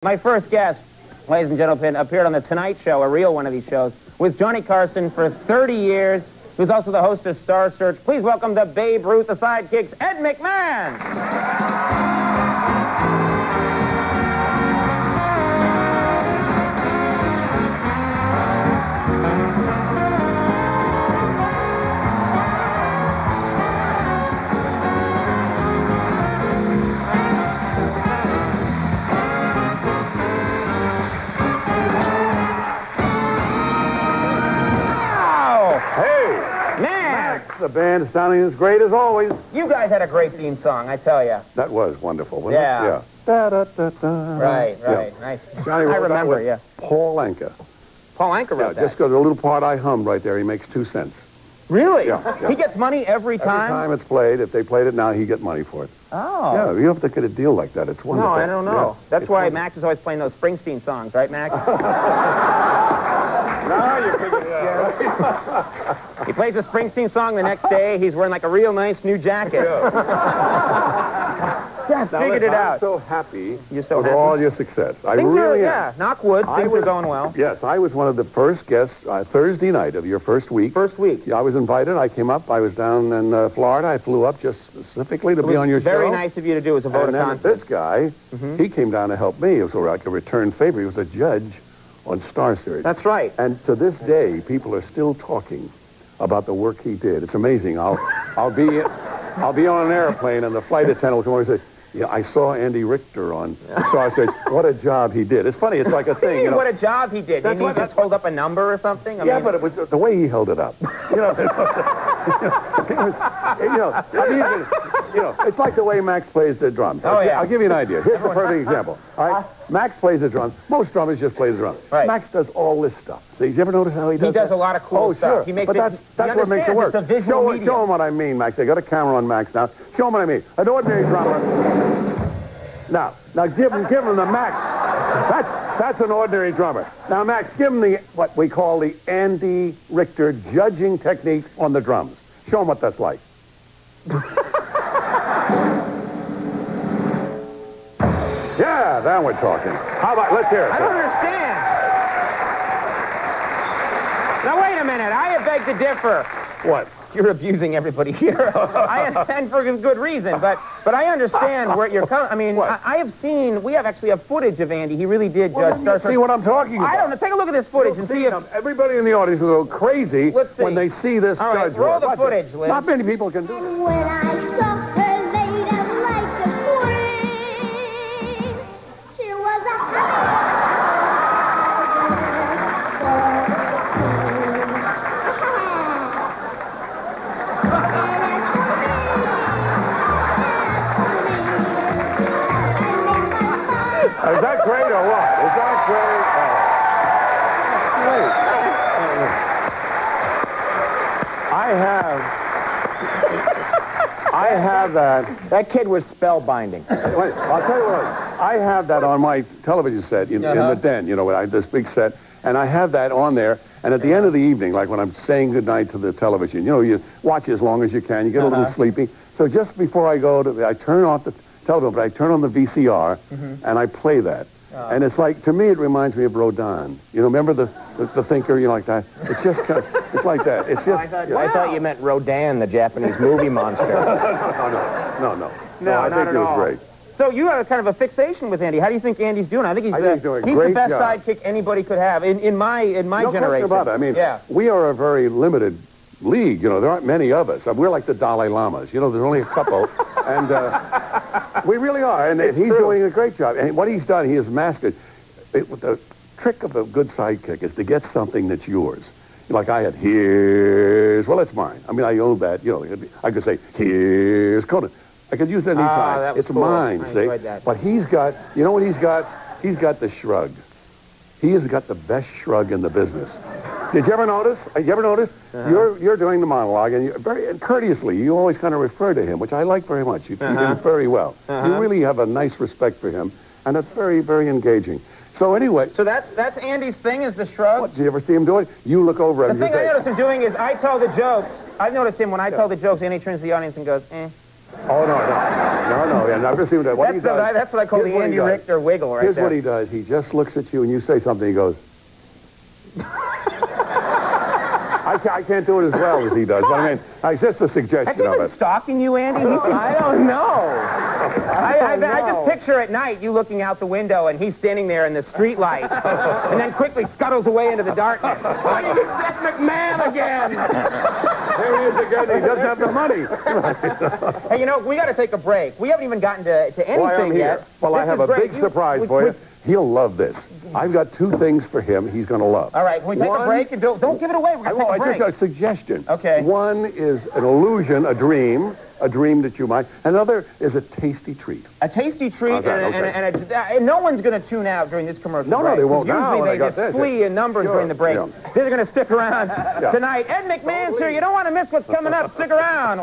My first guest, ladies and gentlemen, appeared on The Tonight Show, a real one of these shows, with Johnny Carson for 30 years, who's also the host of Star Search. Please welcome the Babe Ruth, the Sidekicks, Ed McMahon! The band is sounding as great as always. You guys had a great theme song, I tell you. That was wonderful, wasn't it? Yeah. Da, da, da, da. Right. Yeah. Nice. Johnny I remember, yeah. Paul Anka. Paul Anka wrote that. Just because a little part I hummed right there, he makes 2 cents. Really? Yeah. He gets money every time? Every time it's played. If they played it now, he get money for it. Oh. Yeah, you have to get a deal like that. It's wonderful. No, I don't know. Yeah. That's why Max is always playing those Springsteen songs, right, Max? Now you figured it out. He plays a Springsteen song the next day. He's wearing like a real nice new jacket. Yeah, figured it out. I'm so happy with all your success. I really am. Yeah, knock wood. Things are going well. Yes, I was one of the first guests Thursday night of your first week. First week. Yeah, I was invited. I came up. I was down in Florida. I flew up just specifically to be on your show. Very nice of you to do as a vote of confidence. This guy, he came down to help me. It was like a return favor. He was a judge on Star Search. That's right. And to this day, people are still talking about the work he did. It's amazing. I'll be on an airplane, and the flight attendant will come over and say, "Yeah, I saw Andy Richter on Star Search. What a job he did." It's funny. It's like a thing. You know, what a job he did. Didn't he just hold up a number or something? I mean, but it was the way he held it up. It's like the way Max plays the drums. I'll give you an idea. Here's the perfect example. All right, Max plays the drums. Most drummers just play the drums. Right. Max does all this stuff. See, you ever notice how he does? He does a lot of cool stuff. Sure. He makes but that's what makes it work. It's a visual medium. Show him what I mean, Max. They got a camera on Max now. Show him what I mean. An ordinary drummer. Now give him the Max. That's an ordinary drummer. Now, Max, give him what we call the Andy Richter judging technique on the drums. Show him what that's like. Yeah, now we're talking. How about, let's hear it. I don't understand. Now, wait a minute. I beg to differ. What? You're abusing everybody here. I understand for good reason, but I understand where you're coming. I mean, we actually have footage of Andy. He really did judge Star Search. See what I'm talking about? I don't know. Take a look at this footage and see if... Everybody in the audience will go crazy when they see this judge. All right, roll the footage, Liz. Not many people can do it. When I saw her laid out like a queen, she was a Is that great or what? Is that great? I have that. That kid was spellbinding. Wait, I'll tell you what. I have that on my television set in the den, this big set, and I have that on there. And at the end of the evening, like when I'm saying goodnight to the television, you watch as long as you can. You get a little sleepy. So just before I go I turn off the television, but I turn on the VCR, and I play that. And it's like, to me, it reminds me of Rodin. Remember the thinker, like that? It's just kind of, it's like that. It's just... I thought you meant Rodin, the Japanese movie monster. No, I think it was great. So you have kind of a fixation with Andy. How do you think Andy's doing? I think he's doing a he's great the best job. sidekick anybody could have in my No generation. question about it. I mean, we are a very limited league. There aren't many of us. We're like the Dalai Lamas. There's only a couple. And we really are. And he's doing a great job. And what he's done, he has mastered. The trick of a good sidekick is to get something that's yours. Like I had, it's mine. I mean, I own that. I could say, here's Conan. I could use it any time. It's cool. mine, see? That. But he's got, what he's got? He's got the shrug. He has got the best shrug in the business. Did you ever notice? You're doing the monologue, and very courteously, you always kind of refer to him, which I like very much. You treat him very well. You really have a nice respect for him, and that's very, very engaging. So anyway... So that's Andy's thing, is the shrug? What, did you ever see him do it? You look over at him. The thing I noticed him doing is I tell the jokes. I've noticed him when I tell the jokes, Andy turns to the audience and goes, eh. Oh, no. No, I've never seen that. That's what I call the Andy Richter wiggle right Here's there. what he does. He just looks at you and you say something, he goes... I can't do it as well as he does, but I mean, it's just a suggestion Has he of been it. stalking you, Andy? I don't know. I just picture at night you looking out the window and he's standing there in the street light and then quickly scuttles away into the darkness. Oh, you get McMahon again! There he is again. He doesn't have the money. Hey, you know, we got to take a break. We haven't even gotten to anything yet. Well, I have a big surprise for you. He'll love this. I've got 2 things for him he's going to love. All right, can we take a break? And don't give it away. We're going to take a break. Just a suggestion. Okay. One is an illusion, a dream that you might. Another is a tasty treat. A tasty treat, and no one's going to tune out during this commercial break. No, they won't. Usually they just flee in numbers during the break. Yeah. They're going to stick around tonight. Ed McMahon's here. You don't want to miss what's coming up. Stick around.